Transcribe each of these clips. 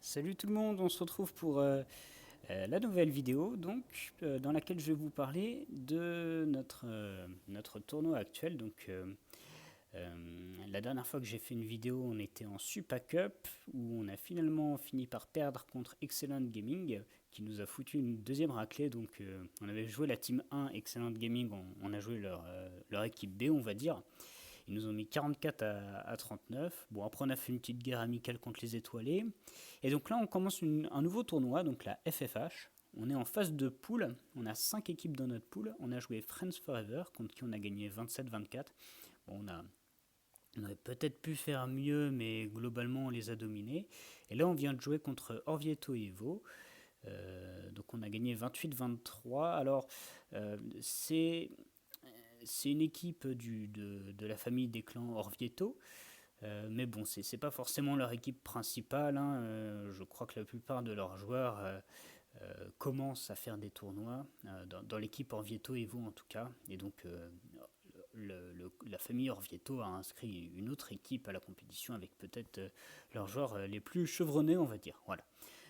Salut tout le monde, on se retrouve pour la nouvelle vidéo dans laquelle je vais vous parler de notre tournoi actuel. La dernière fois que j'ai fait une vidéo, on était en Super Cup où on a finalement fini par perdre contre Excellent Gaming qui nous a foutu une deuxième raclée. On avait joué la team 1 Excellent Gaming, on a joué leur équipe B, on va dire. Ils nous ont mis 44 à 39. Bon, après, on a fait une petite guerre amicale contre les étoilés. Et donc là, on commence un nouveau tournoi, donc la FFH. On est en phase de poule. On a 5 équipes dans notre poule. On a joué Friends Forever, contre qui on a gagné 27-24. Bon, on aurait peut-être pu faire mieux, mais globalement, on les a dominés. Et là, on vient de jouer contre Orvieto et Evo. Donc on a gagné 28-23. Alors, c'est une équipe de la famille des clans Orvieto. Mais bon, c'est pas forcément leur équipe principale, hein. Je crois que la plupart de leurs joueurs commencent à faire des tournois, dans l'équipe Orvieto Evo en tout cas. Et donc, la famille Orvieto a inscrit une autre équipe à la compétition avec peut-être leurs joueurs les plus chevronnés, on va dire. Voilà.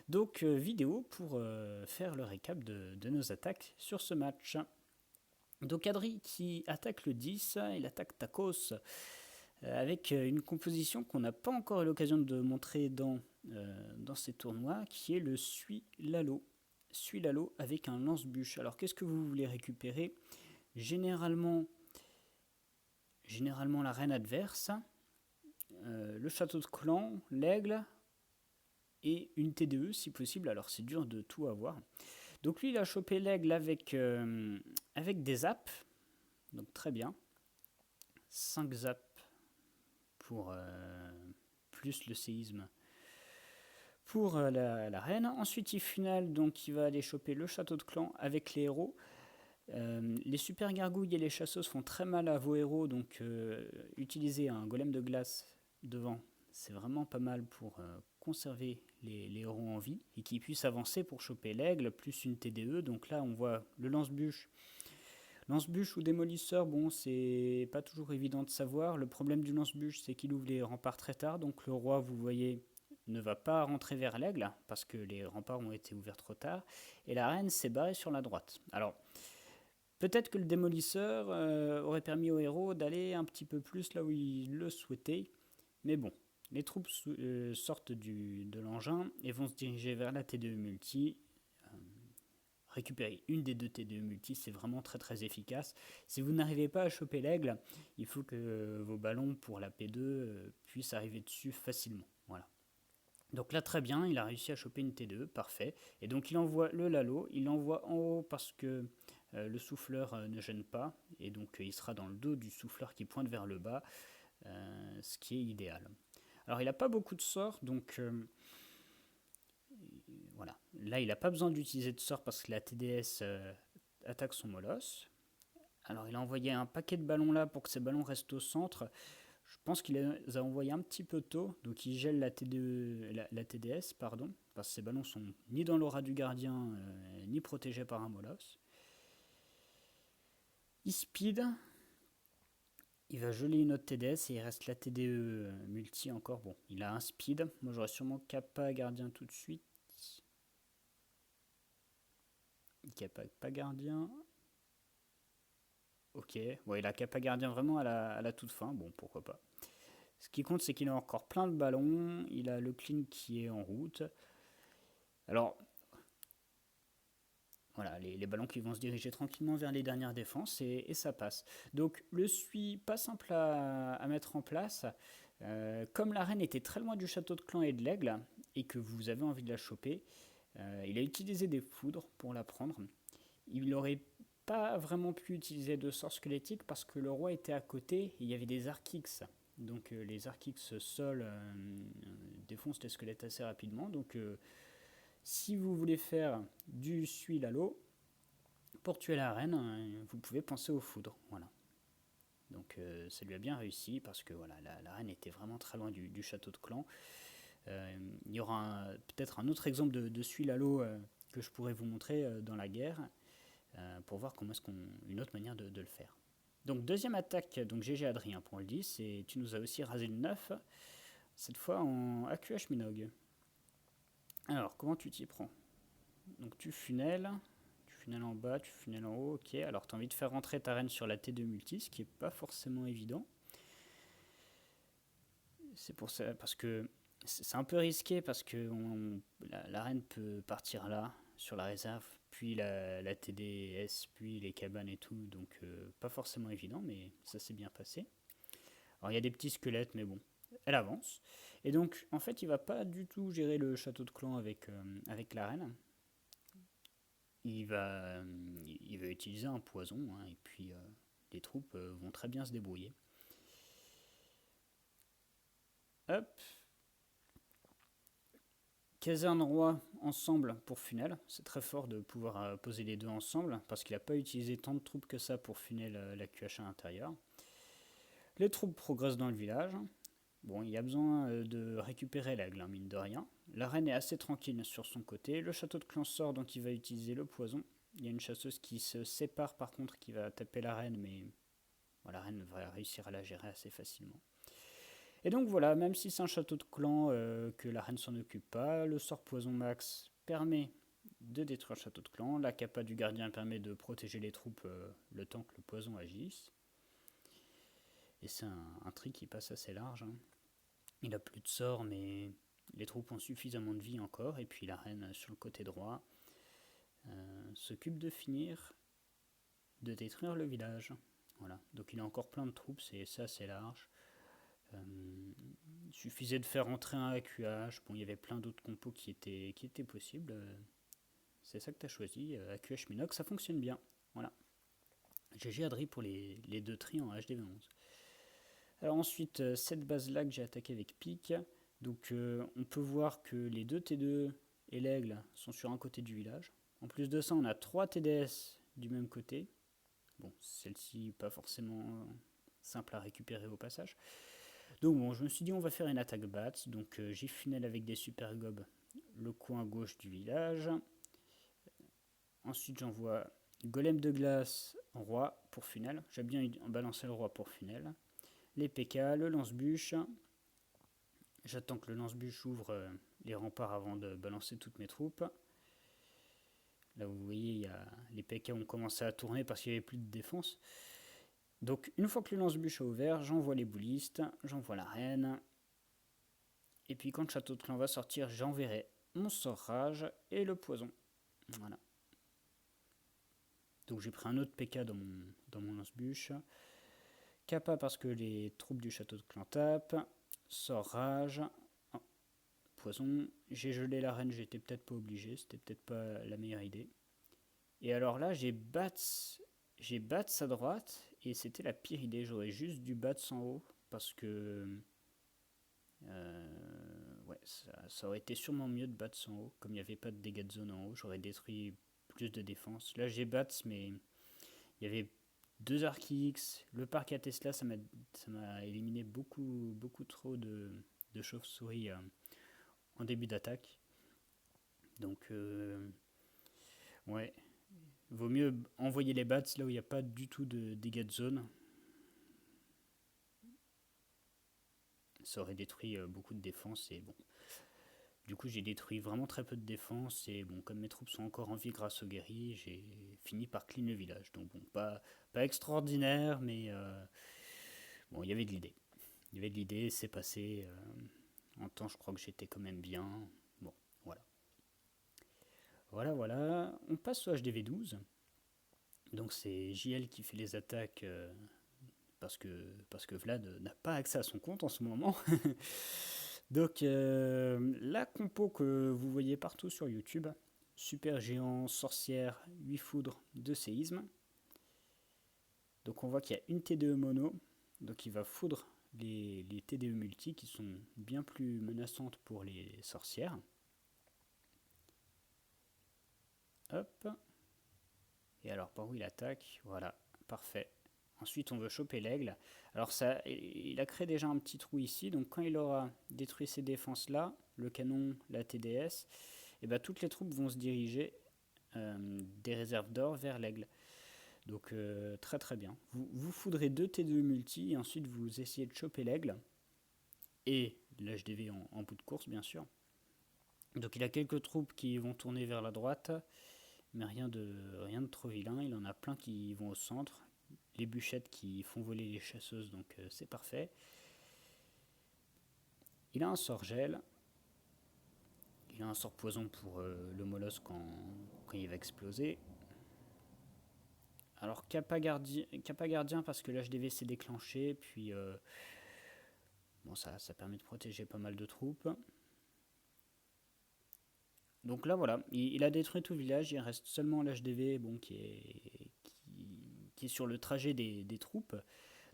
Donc, vidéo pour faire le récap de nos attaques sur ce match. Donc Adri qui attaque le 10, il attaque Tacos avec une composition qu'on n'a pas encore eu l'occasion de montrer dans ces tournois, qui est le Suy-Lalo. Suy-Lalo avec un lance-bûche. Alors qu'est-ce que vous voulez récupérer? Généralement la reine adverse, le château de clan, l'aigle et une TDE si possible. Alors c'est dur de tout avoir. Donc lui il a chopé l'aigle avec des zaps. Donc très bien. 5 zaps pour plus le séisme pour la reine. Ensuite, il finale, donc il va aller choper le château de clan avec les héros. Les super gargouilles et les chasseuses font très mal à vos héros, donc utiliser un golem de glace devant, c'est vraiment pas mal pour conserver les héros en vie et qu'ils puissent avancer pour choper l'aigle, plus une TDE. Donc là, on voit le lance-bûche. Lance-bûche ou démolisseur, bon, c'est pas toujours évident de savoir. Le problème du lance-bûche, c'est qu'il ouvre les remparts très tard. Donc le roi, vous voyez, ne va pas rentrer vers l'aigle parce que les remparts ont été ouverts trop tard. Et la reine s'est barrée sur la droite. Alors, peut-être que le démolisseur aurait permis au héros d'aller un petit peu plus là où il le souhaitait. Mais bon, les troupes sortent de l'engin et vont se diriger vers la T2 multi. Récupérer une des deux T2 multi, c'est vraiment très très efficace. Si vous n'arrivez pas à choper l'aigle, il faut que vos ballons pour la P2 puissent arriver dessus facilement. Voilà. Donc là, très bien, il a réussi à choper une T2, parfait. Et donc il envoie le Lalo, il l'envoie en haut parce que le souffleur ne gêne pas. Et donc il sera dans le dos du souffleur qui pointe vers le bas, ce qui est idéal. Alors il n'a pas beaucoup de sorts, donc voilà. Là, il n'a pas besoin d'utiliser de sort parce que la TDS attaque son molosse. Alors il a envoyé un paquet de ballons là pour que ces ballons restent au centre. Je pense qu'il les a envoyés un petit peu tôt, donc il gèle la TDS, pardon, parce que ces ballons sont ni dans l'aura du gardien, ni protégés par un molosse. Il speed, il va geler une autre TDS et il reste la TDE multi encore. Bon, il a un speed, moi j'aurais sûrement Kappa gardien tout de suite. Kappa pas gardien. Ok, bon, il a Kappa gardien vraiment à la toute fin, bon pourquoi pas. Ce qui compte, c'est qu'il a encore plein de ballons. Il a le clean qui est en route. Alors, voilà, les ballons qui vont se diriger tranquillement vers les dernières défenses et ça passe. Donc, le suit pas simple à mettre en place. Comme la reine était très loin du château de clan et de l'aigle, et que vous avez envie de la choper, il a utilisé des foudres pour la prendre. Il n'aurait pas vraiment pu utiliser de sort squelettique parce que le roi était à côté et il y avait des Archix. Donc les Archix sol défoncent les squelettes assez rapidement. Donc si vous voulez faire du suy-lalo, pour tuer la reine, vous pouvez penser aux foudres. Voilà. Donc ça lui a bien réussi parce que voilà, la reine était vraiment très loin du château de clan. Il y aura peut-être un autre exemple de suy-lalo que je pourrais vous montrer dans la guerre pour voir comment est-ce une autre manière de le faire. Donc deuxième attaque, donc GG Adrien pour le 10, et tu nous as aussi rasé le 9, cette fois en AQH Minog. Alors, comment tu t'y prends? Donc tu funnels en bas, tu funnels en haut, ok. Alors tu as envie de faire rentrer ta reine sur la T2 multi, ce qui est pas forcément évident. C'est pour ça, parce que c'est un peu risqué, parce que la reine peut partir là, sur la réserve, puis la TDS, puis les cabanes et tout, donc pas forcément évident, mais ça s'est bien passé. Alors il y a des petits squelettes, mais bon, elle avance. Et donc, en fait, il va pas du tout gérer le château de clan avec la reine. Il va, il va utiliser un poison, hein, et puis les troupes vont très bien se débrouiller. Hop. Caserne roi ensemble pour funnel. C'est très fort de pouvoir poser les deux ensemble, parce qu'il n'a pas utilisé tant de troupes que ça pour funnel la QH à l'intérieur. Les troupes progressent dans le village. Bon, il y a besoin de récupérer l'aigle, hein, mine de rien. La reine est assez tranquille sur son côté. Le château de clan sort, donc il va utiliser le poison. Il y a une chasseuse qui se sépare par contre, qui va taper la reine, mais bon, la reine va réussir à la gérer assez facilement. Et donc voilà, même si c'est un château de clan que la reine s'en occupe pas, le sort poison max permet de détruire le château de clan. La capa du gardien permet de protéger les troupes le temps que le poison agisse. Et c'est un trick qui passe assez large, hein. Il a plus de sort, mais les troupes ont suffisamment de vie encore. Et puis la reine sur le côté droit s'occupe de finir de détruire le village. Voilà. Donc il a encore plein de troupes, c'est assez large. Il suffisait de faire entrer un AQH. Bon, il y avait plein d'autres compos qui étaient possibles. C'est ça que tu as choisi. AQH Minox, ça fonctionne bien. Voilà. GG Adri pour les deux tris en HDV11. Alors ensuite, cette base-là que j'ai attaquée avec pique. Donc on peut voir que les deux T2 et l'aigle sont sur un côté du village. En plus de ça, on a 3 TDS du même côté. Bon, celle-ci pas forcément simple à récupérer au passage. Donc bon, je me suis dit on va faire une attaque bats. Donc j'ai funnel avec des super gobs le coin gauche du village. Ensuite j'envoie golem de glace roi pour funnel. J'aime bien balancer le roi pour funnel. Les PK, le lance-bûche. J'attends que le lance-bûche ouvre les remparts avant de balancer toutes mes troupes. Là vous voyez, les PK ont commencé à tourner parce qu'il n'y avait plus de défense. Donc une fois que le lance-bûche a ouvert, j'envoie les boulistes, j'envoie la reine. Et puis quand le château de clan va sortir, j'enverrai mon sort rage et le poison. Voilà. Donc j'ai pris un autre PK dans mon lance-bûche. Kappa parce que les troupes du château de clan tapent. Sort rage. Oh, poison. J'ai gelé la reine, j'étais peut-être pas obligé, c'était peut-être pas la meilleure idée. Et alors là, j'ai bats à droite et c'était la pire idée. J'aurais juste dû bats en haut parce que ouais, ça aurait été sûrement mieux de bats en haut. Comme il n'y avait pas de dégâts de zone en haut, j'aurais détruit plus de défense. Là, j'ai bats, mais il y avait 2 Archix. Le parc à Tesla, ça m'a éliminé beaucoup trop de chauves-souris en début d'attaque. Donc, ouais, vaut mieux envoyer les bats là où il n'y a pas du tout de dégâts de zone. Ça aurait détruit beaucoup de défense et bon. Du coup, j'ai détruit vraiment très peu de défense et bon, comme mes troupes sont encore en vie grâce au guerrier, j'ai fini par clean le village. Donc bon, pas extraordinaire, mais bon, il y avait de l'idée. Il y avait de l'idée, c'est passé. En temps, je crois que j'étais quand même bien. Bon, voilà. Voilà. On passe au HDV12. Donc c'est JL qui fait les attaques parce que Vlad n'a pas accès à son compte en ce moment. Donc la compo que vous voyez partout sur YouTube, super géant, sorcière, 8 foudres, 2 séismes. Donc on voit qu'il y a une TDE mono, donc il va foudre les TDE multi qui sont bien plus menaçantes pour les sorcières. Hop. Et alors par où il attaque? Voilà, parfait. Ensuite on veut choper l'aigle. Alors ça, il a créé déjà un petit trou ici, donc quand il aura détruit ces défenses là, le canon, la TDS, et ben toutes les troupes vont se diriger des réserves d'or vers l'aigle. Donc très bien. Vous foudrez 2 T2 multi et ensuite vous essayez de choper l'aigle et l'HDV en bout de course bien sûr. Donc il a quelques troupes qui vont tourner vers la droite, mais rien de trop vilain. Il en a plein qui vont au centre. Les bûchettes qui font voler les chasseuses, donc c'est parfait. Il a un sort gel. Il a un sort poison pour le molosse quand il va exploser. Alors Kappa gardien parce que l'HDV s'est déclenché, puis bon, ça permet de protéger pas mal de troupes. Donc là voilà, il a détruit tout le village, il reste seulement l'HDV bon, qui est sur le trajet des troupes,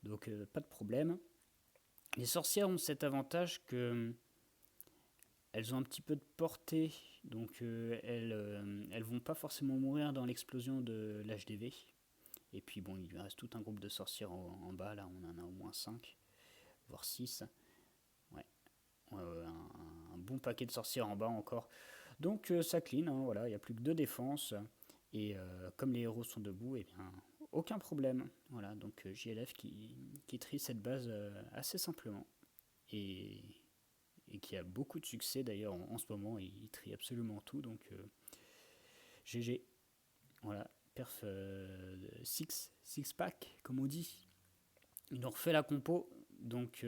donc pas de problème. Les sorcières ont cet avantage que elles ont un petit peu de portée, donc elles vont pas forcément mourir dans l'explosion de l'HDV. Et puis bon, il lui reste tout un groupe de sorcières en bas, là on en a au moins 5, voire 6. Ouais, un bon paquet de sorcières en bas encore. Donc ça clean, hein, voilà, il n'y a plus que 2 défenses. Et comme les héros sont debout, eh bien, aucun problème. Voilà, donc JLF qui trie cette base assez simplement. Et qui a beaucoup de succès d'ailleurs en ce moment. Il trie absolument tout, donc GG. Voilà, perf 6 pack, comme on dit. Il en refait la compo, donc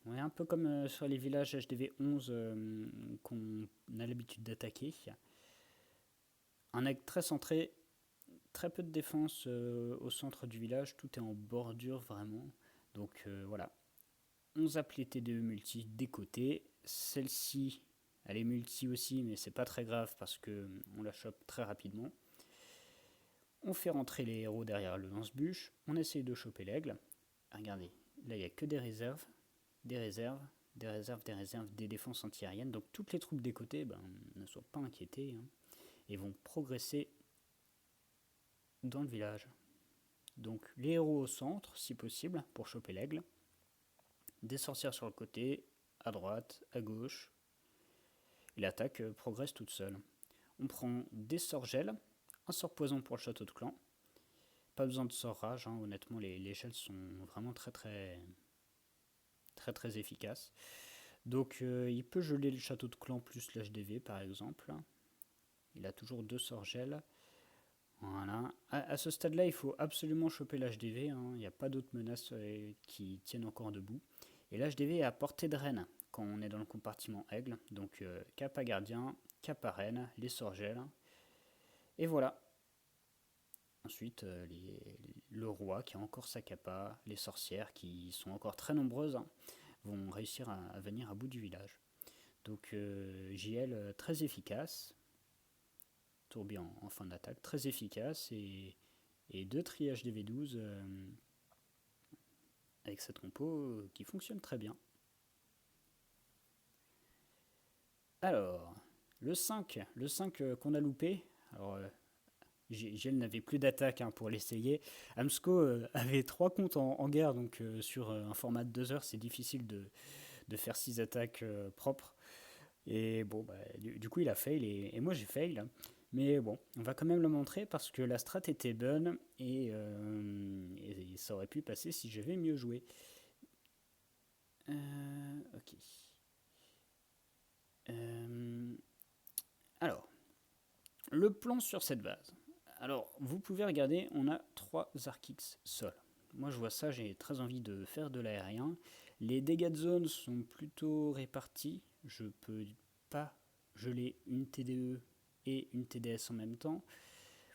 ouais, un peu comme sur les villages HDV 11 qu'on a l'habitude d'attaquer. Un acte très centré, très peu de défense au centre du village, tout est en bordure vraiment. Donc voilà, 11 appelés TDE multi des côtés. Celle-ci, elle est multi aussi, mais c'est pas très grave parce que on la chope très rapidement. On fait rentrer les héros derrière le lance-bûche. On essaye de choper l'aigle. Regardez, là il n'y a que des réserves, des défenses antiaériennes. Donc toutes les troupes des côtés ne soient pas inquiétées hein, et vont progresser dans le village. Donc les héros au centre, si possible, pour choper l'aigle. Des sorcières sur le côté, à droite, à gauche. Et l'attaque progresse toute seule. On prend des sorts gel, un sort poison pour le château de clan. Pas besoin de sort rage, hein, honnêtement les gels sont vraiment très efficaces. Donc il peut geler le château de clan plus l'HDV par exemple. Il a toujours 2 sorts gel. Voilà. À ce stade-là, il faut absolument choper l'HDV. Hein. Il n'y a pas d'autres menaces qui tiennent encore debout. Et l'HDV est à portée de reine quand on est dans le compartiment aigle. Donc Kappa gardien, Kappa reine, les sorts gel. Et voilà. Ensuite, le roi qui a encore sa Kappa, les sorcières qui sont encore très nombreuses, hein, vont réussir à venir à bout du village. Donc JL très efficace. Tourbi en fin d'attaque, très efficace, et 2 triages DV12 avec cette compo qui fonctionne très bien. Alors, le 5 qu'on a loupé, alors GL n'avait plus d'attaque hein, pour l'essayer. Amsco avait 3 comptes en guerre, donc sur un format de 2 heures, c'est difficile de faire 6 attaques propres. Et bon, du coup, il a fail, et moi j'ai fail. Mais bon, on va quand même le montrer parce que la strat était bonne et ça aurait pu passer si j'avais mieux joué. Ok. Alors, le plan sur cette base. Alors, vous pouvez regarder, on a 3 Archix sol. Moi, je vois ça, j'ai très envie de faire de l'aérien. Les dégâts de zone sont plutôt répartis. Je peux pas geler une TDE et une TDS en même temps.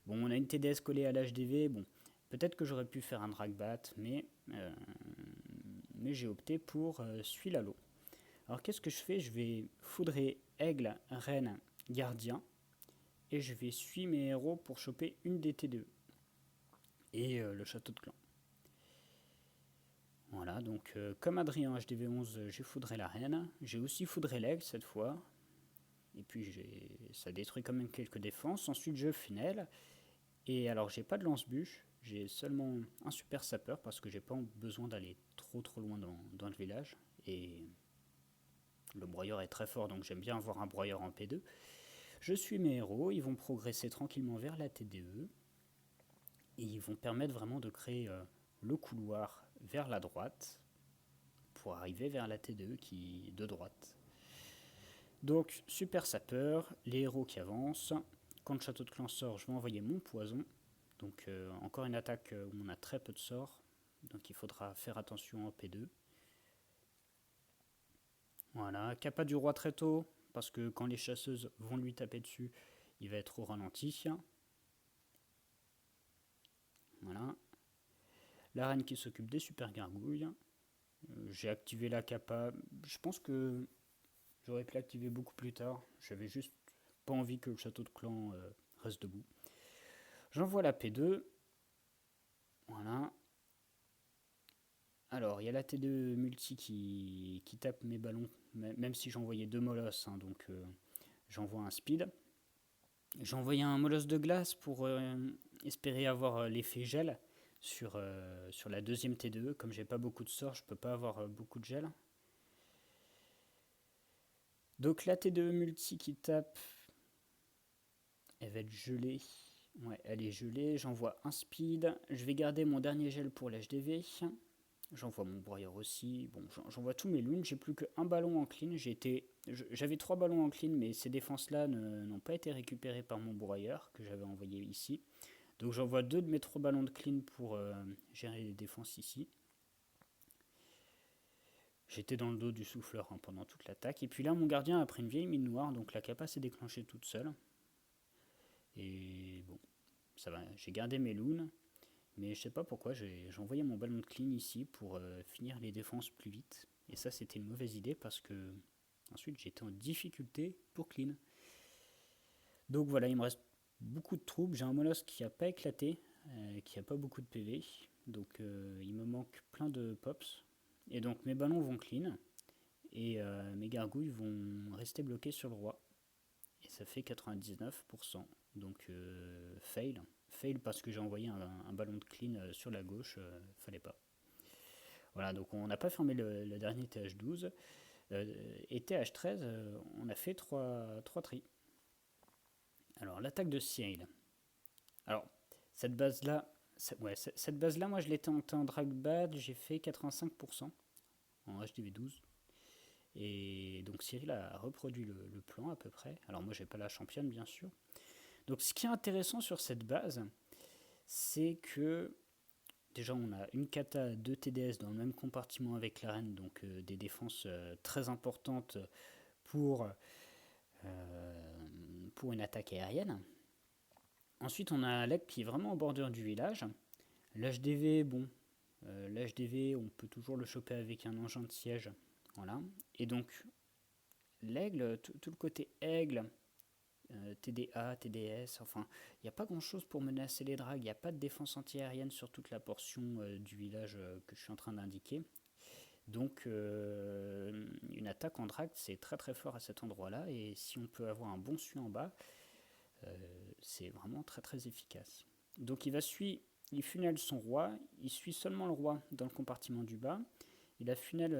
Bon, on a une TDS collée à l'HDV. Bon, peut-être que j'aurais pu faire un dragbat, mais j'ai opté pour celui-là l'eau. Alors, qu'est-ce que je fais? Je vais foudrer aigle, reine, gardien. Et je vais suivre mes héros pour choper une des TDE. Et le château de clan. Voilà, donc comme Adrien HDV11, j'ai foudré la reine. J'ai aussi foudré l'aigle cette fois. Et puis ça détruit quand même quelques défenses. Ensuite, je funnel. Et alors, j'ai pas de lance-bûche. J'ai seulement un super sapeur parce que j'ai pas besoin d'aller trop loin dans le village. Et le broyeur est très fort, donc j'aime bien avoir un broyeur en P2. Je suis mes héros, ils vont progresser tranquillement vers la TDE. Et ils vont permettre vraiment de créer le couloir vers la droite pour arriver vers la TDE qui est de droite. Donc, super sapeur, les héros qui avancent. Quand le château de clan sort, je vais envoyer mon poison. Donc, encore une attaque où on a très peu de sorts. Donc, il faudra faire attention en P2. Voilà, Kappa du roi très tôt, parce que quand les chasseuses vont lui taper dessus, il va être au ralenti. Voilà. La reine qui s'occupe des super gargouilles. J'ai activé la Kappa. Je pense que j'aurais pu l'activer beaucoup plus tard. J'avais juste pas envie que le château de clan reste debout. J'envoie la P2. Voilà. Alors, il y a la T2 multi qui tape mes ballons, même si j'envoyais 2 molosses, hein, donc j'envoie un speed. J'ai envoyé un molosse de glace pour espérer avoir l'effet gel sur la deuxième T2. Comme j'ai pas beaucoup de sorts, je peux pas avoir beaucoup de gel. Donc la T2 multi qui tape, elle va être gelée. Ouais, elle est gelée. J'envoie un speed. Je vais garder mon dernier gel pour l'HDV. J'envoie mon broyeur aussi. Bon, j'envoie tous mes lunes. J'ai plus qu'un ballon en clean. J'avais 3 ballons en clean, mais ces défenses-là n'ont pas été récupérées par mon broyeur que j'avais envoyé ici. Donc j'envoie 2 de mes 3 ballons de clean pour gérer les défenses ici. J'étais dans le dos du souffleur hein, pendant toute l'attaque. Et puis là, mon gardien a pris une vieille mine noire, donc la capa s'est déclenchée toute seule. Et bon, ça va. J'ai gardé mes loons. Mais je sais pas pourquoi, j'ai envoyé mon ballon de clean ici pour finir les défenses plus vite. Et ça, c'était une mauvaise idée parce que ensuite j'étais en difficulté pour clean. Donc voilà, il me reste beaucoup de troupes. J'ai un molosse qui n'a pas éclaté, qui n'a pas beaucoup de PV. Donc il me manque plein de pops. Et donc mes ballons vont clean. Et mes gargouilles vont rester bloquées sur le roi. Et ça fait 99%. Donc fail. Fail parce que j'ai envoyé un ballon de clean sur la gauche, fallait pas. Voilà, donc on n'a pas fermé le dernier TH12. Et TH13, on a fait 3 tris. Alors l'attaque de Cyril. Alors cette base-là, cette base-là, moi je l'étais en drag bad, j'ai fait 85% en HDV12. Et donc Cyril a reproduit le plan à peu près. Alors moi j'ai pas la championne bien sûr. Donc ce qui est intéressant sur cette base, c'est que déjà on a une kata, 2 TDS dans le même compartiment avec la reine, donc des défenses très importantes pour, une attaque aérienne. Ensuite on a l'aigle qui est vraiment en bordure du village. L'HDV, bon, l'HDV on peut toujours le choper avec un engin de siège. Voilà. Et donc l'aigle, tout le côté aigle, TDA, TDS, enfin, il n'y a pas grand chose pour menacer les drags, il n'y a pas de défense antiaérienne sur toute la portion du village que je suis en train d'indiquer. Donc une attaque en drag c'est très très fort à cet endroit là, et si on peut avoir un bon su en bas, c'est vraiment très très efficace. Donc il funnel son roi, il suit seulement le roi dans le compartiment du bas, il a funnel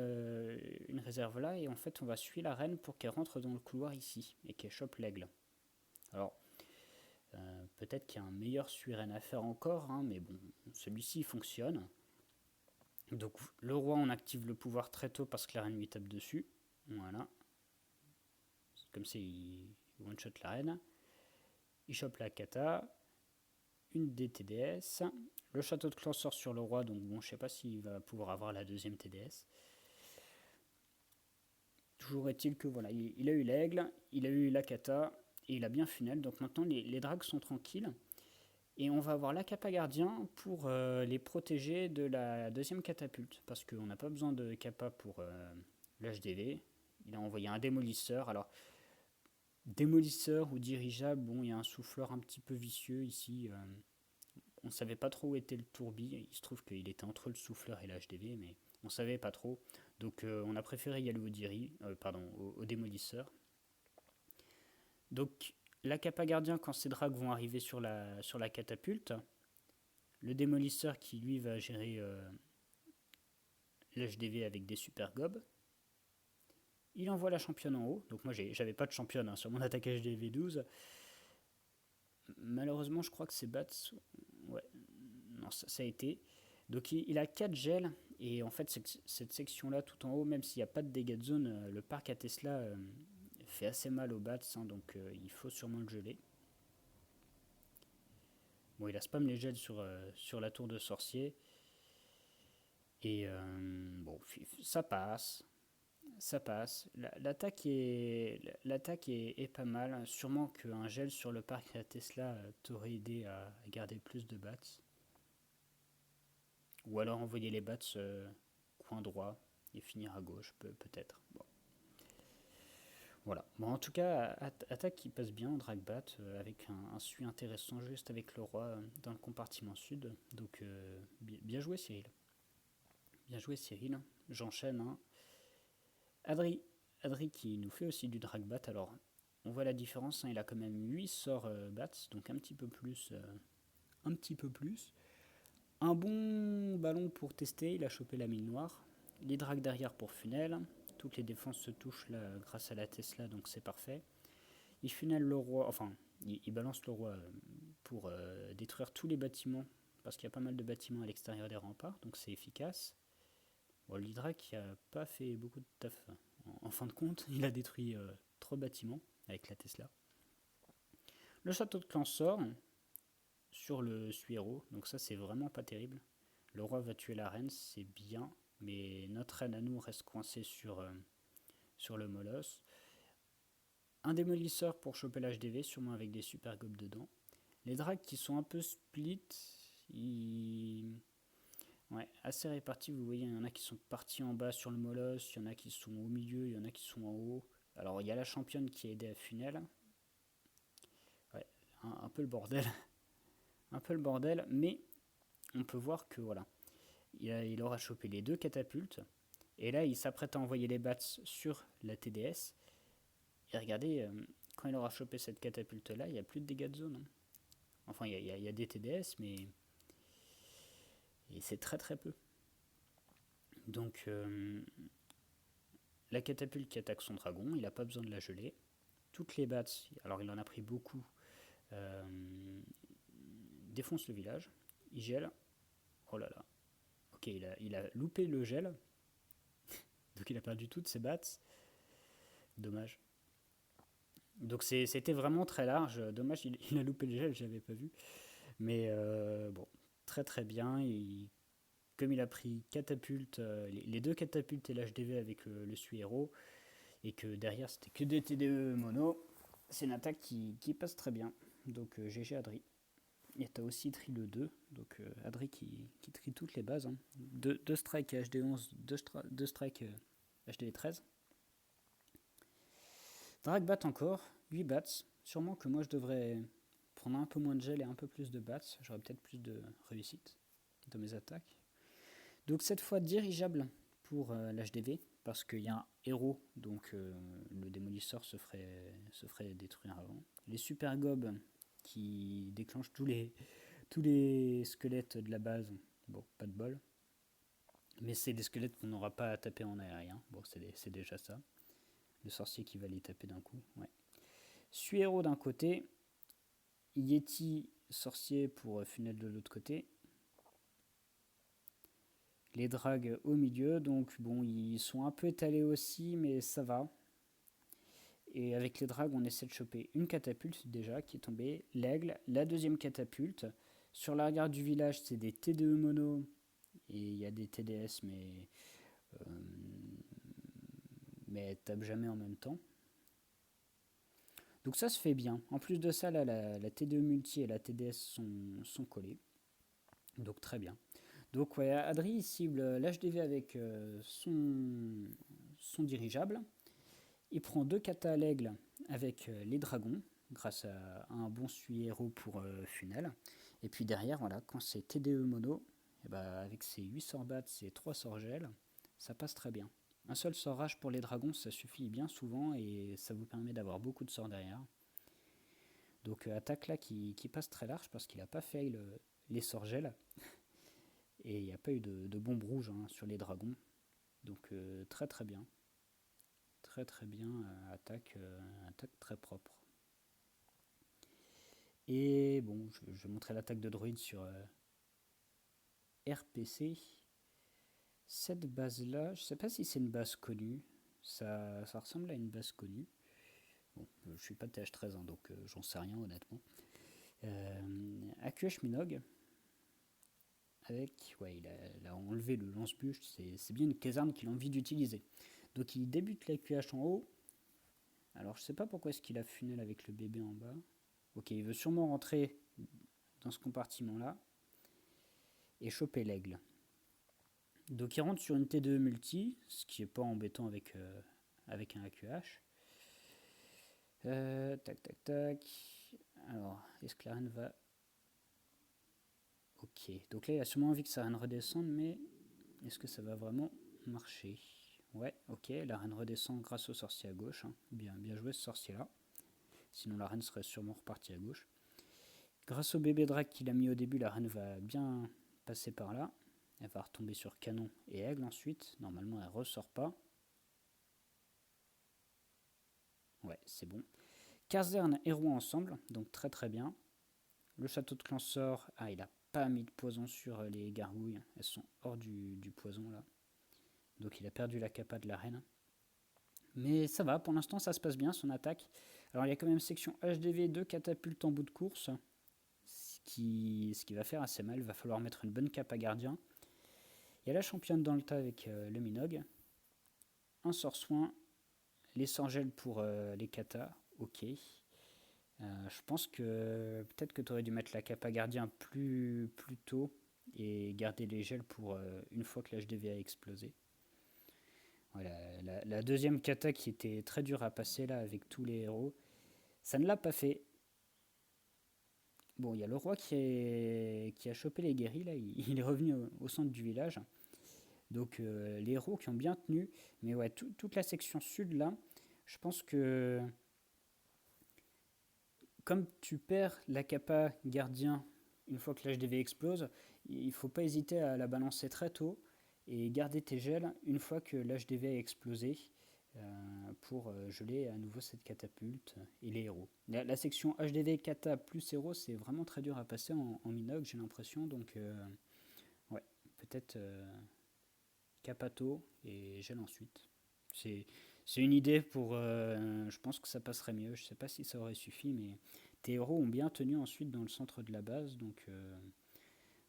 une réserve là, et en fait on va suivre la reine pour qu'elle rentre dans le couloir ici et qu'elle chope l'aigle. Alors, peut-être qu'il y a un meilleur suren à faire encore, hein, mais bon, celui-ci fonctionne. Donc le roi, on active le pouvoir très tôt parce que la reine lui tape dessus. Voilà. Comme ça, il one-shot la reine. Il chope la kata. Une des TDS. Le château de clan sort sur le roi, donc bon, je sais pas s'il va pouvoir avoir la deuxième TDS. Toujours est-il que voilà, il a eu l'aigle, il a eu la kata, et il a bien funnel. Donc maintenant, les drags sont tranquilles. Et on va avoir la capa gardien pour les protéger de la deuxième catapulte. Parce qu'on n'a pas besoin de capa pour l'HDV. Il a envoyé un démolisseur. Alors, démolisseur ou dirigeable, bon, il y a un souffleur un petit peu vicieux ici. On ne savait pas trop où était le tourbi. Il se trouve qu'il était entre le souffleur et l'HDV, mais on ne savait pas trop. Donc on a préféré y aller au démolisseur. Donc la capa gardien, quand ces drags vont arriver sur la catapulte, le démolisseur qui lui va gérer l'HDV avec des super gobs, il envoie la championne en haut. Donc moi j'avais pas de championne hein, sur mon attaque HDV 12. Malheureusement je crois que c'est bats. Ouais, non ça a été. Donc il a 4 gels, et en fait cette section là tout en haut, même s'il n'y a pas de dégâts de zone, le parc à Tesla fait assez mal aux bats, hein, donc il faut sûrement le geler. Bon, il a spam les gels sur la tour de sorcier. Et bon, ça passe. Ça passe. L'attaque est pas mal. Sûrement qu'un gel sur le parc à Tesla t'aurait aidé à garder plus de bats. Ou alors envoyer les bats coin droit et finir à gauche, peut-être. Bon. Voilà. Bon, en tout cas, attaque qui passe bien en drag bat avec un sui intéressant juste avec le roi dans le compartiment sud. Donc, bien joué, Cyril. Bien joué, Cyril. J'enchaîne. Hein. Adri. Adri qui nous fait aussi du drag bat. Alors, on voit la différence. Hein, il a quand même 8 sorts bats, donc un petit peu plus. Un petit peu plus. Un bon ballon pour tester. Il a chopé la mine noire. Les drags derrière pour funnel. Toutes les défenses se touchent là grâce à la Tesla, donc c'est parfait. Il funnel le roi, enfin, il balance le roi pour détruire tous les bâtiments, parce qu'il y a pas mal de bâtiments à l'extérieur des remparts, donc c'est efficace. Bon, l'Hydra qui a pas fait beaucoup de taf. En fin de compte, il a détruit 3 bâtiments avec la Tesla. Le château de clan sort sur le Suero, donc ça c'est vraiment pas terrible. Le roi va tuer la reine, c'est bien, mais notre reine à nous reste coincée sur le molosse. Un démolisseur pour choper l'HDV, sûrement avec des super gobes dedans. Les drags qui sont un peu split, ouais, assez répartis. Vous voyez, il y en a qui sont partis en bas sur le molosse, il y en a qui sont au milieu, il y en a qui sont en haut. Alors, il y a la championne qui a aidé à funnel. Ouais, un peu le bordel. Un peu le bordel, mais on peut voir que voilà, il aura chopé les 2 catapultes. Et là, il s'apprête à envoyer les bats sur la TDS. Et regardez, quand il aura chopé cette catapulte-là, il n'y a plus de dégâts de zone. Hein. Enfin, il y a des TDS, mais et c'est très très peu. Donc, la catapulte qui attaque son dragon, il n'a pas besoin de la geler. Toutes les bats, alors il en a pris beaucoup, défonce le village. Il gèle. Oh là là. Ok, il a loupé le gel. Donc il a perdu toutes ses bats. Dommage. Donc c'était vraiment très large. Dommage, il a loupé le gel, je l'avais pas vu. Mais bon, très très bien. Comme il a pris catapulte, les 2 catapultes et l'HDV avec le Suero, et que derrière c'était que des TDE mono, c'est une attaque qui passe très bien. Donc GG Adri. Et t'as aussi tri le 2, donc Adri qui trie toutes les bases. Hein. 2 strikes HD11, 2 strikes HD13. Drag bat encore, 8 bats. Sûrement que moi je devrais prendre un peu moins de gel et un peu plus de bats. J'aurais peut-être plus de réussite dans mes attaques. Donc cette fois dirigeable pour l'HDV, parce qu'il y a un héros, donc le démolisseur se ferait détruire avant. Les super gobs qui déclenchent tous les squelettes de la base, bon, pas de bol. Mais c'est des squelettes qu'on n'aura pas à taper en aérien, bon, c'est déjà ça. Le sorcier qui va les taper d'un coup, ouais. Suero d'un côté, Yeti sorcier pour funnel de l'autre côté. Les drags au milieu, donc bon, ils sont un peu étalés aussi, mais ça va. Et avec les drags, on essaie de choper une catapulte déjà qui est tombée, l'aigle, la deuxième catapulte. Sur l'arrière du village, c'est des TDE mono, et il y a des TDS, mais elles tapent jamais en même temps. Donc ça se fait bien. En plus de ça, là, la TDE multi et la TDS sont collées. Donc très bien. Donc ouais, Adri cible l'HDV avec son dirigeable. Il prend 2 katas à l'aigle avec les dragons, grâce à un bon héros pour funnel. Et puis derrière, voilà, quand c'est TDE mono, et bah, avec ses 8 sorts bats et 3 sorts gel, ça passe très bien. Un seul sort rage pour les dragons, ça suffit bien souvent et ça vous permet d'avoir beaucoup de sorts derrière. Donc attaque là qui passe très large parce qu'il n'a pas fail les sorts gel. Et il n'y a pas eu de bombe rouge hein, sur les dragons. Donc très très bien. Très très bien, attaque très propre. Et bon, je vais montrer l'attaque de droïde sur RPC. Cette base là, je sais pas si c'est une base connue. Ça ressemble à une base connue. je suis pas TH13, hein, donc j'en sais rien honnêtement. AQH Minogue, avec, ouais, il a enlevé le lance-bûche, c'est bien une caserne qu'il a envie d'utiliser. Donc il débute l'AQH en haut. Alors je sais pas pourquoi est-ce qu'il a funnel avec le bébé en bas. Ok, il veut sûrement rentrer dans ce compartiment-là et choper l'aigle. Donc il rentre sur une T2 multi, ce qui est pas embêtant avec un AQH. Tac, tac, tac. Alors, est-ce que la reine va... Ok, donc là il a sûrement envie que sa reine redescende, mais est-ce que ça va vraiment marcher? Ouais, ok, la reine redescend grâce au sorcier à gauche. Hein. Bien joué ce sorcier-là. Sinon la reine serait sûrement repartie à gauche. Grâce au bébé drac qu'il a mis au début, la reine va bien passer par là. Elle va retomber sur canon et aigle ensuite. Normalement elle ressort pas. Ouais, c'est bon. Caserne et roi ensemble, donc très très bien. Le château de clan sort. Ah, il a pas mis de poison sur les gargouilles. Elles sont hors du poison là. Donc il a perdu la capa de la reine. Mais ça va, pour l'instant ça se passe bien son attaque. Alors il y a quand même section HDV, 2 catapultes en bout de course. Ce qui va faire assez mal. Il va falloir mettre une bonne capa gardien. Il y a la championne dans le tas avec le Minogue. Un sort soin. Les sorgels pour les katas. Ok. Je pense que peut-être que tu aurais dû mettre la capa gardien plus tôt et garder les gels pour une fois que l'HDV a explosé. Voilà, la deuxième kata qui était très dure à passer là avec tous les héros, ça ne l'a pas fait. Bon, il y a le roi qui a chopé les guéris là, il est revenu au centre du village. Donc les héros qui ont bien tenu, mais ouais, toute la section sud là, je pense que comme tu perds la capa gardien une fois que l'HDV explose, il ne faut pas hésiter à la balancer très tôt et garder tes gels une fois que l'HDV a explosé pour geler à nouveau cette catapulte et les héros. La section HDV kata plus héros, c'est vraiment très dur à passer en Minogue, j'ai l'impression, donc ouais, peut-être capato et gel ensuite. C'est une idée pour... je pense que ça passerait mieux. Je sais pas si ça aurait suffi, mais tes héros ont bien tenu ensuite dans le centre de la base. Donc,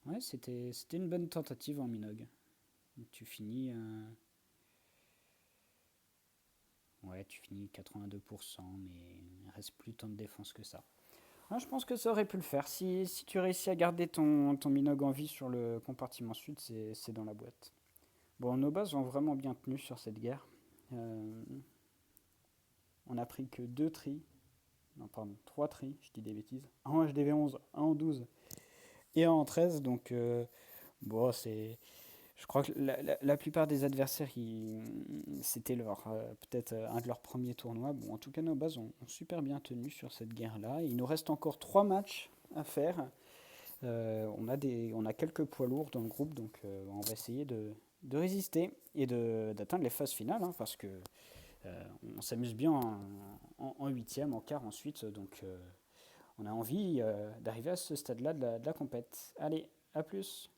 ouais, c'était une bonne tentative en Minogue. Tu finis... ouais, tu finis 82%, mais il reste plus tant de défense que ça. Ouais, je pense que ça aurait pu le faire. Si tu réussis à garder ton Minogue en vie sur le compartiment sud, c'est dans la boîte. Bon, nos bases ont vraiment bien tenu sur cette guerre. On a pris que 2 tris. Non, pardon, 3 tris, je dis des bêtises. Un en HDV11, un en 12 et un en 13. Donc, bon, c'est. Je crois que la plupart des adversaires, c'était peut-être un de leurs premiers tournois. Bon, en tout cas, nos bases ont super bien tenu sur cette guerre-là. Il nous reste encore 3 matchs à faire. On a quelques poids lourds dans le groupe, donc on va essayer de résister et d'atteindre les phases finales, hein, parce que on s'amuse bien en huitième, en quart ensuite, donc on a envie d'arriver à ce stade-là de la compète. Allez, à plus!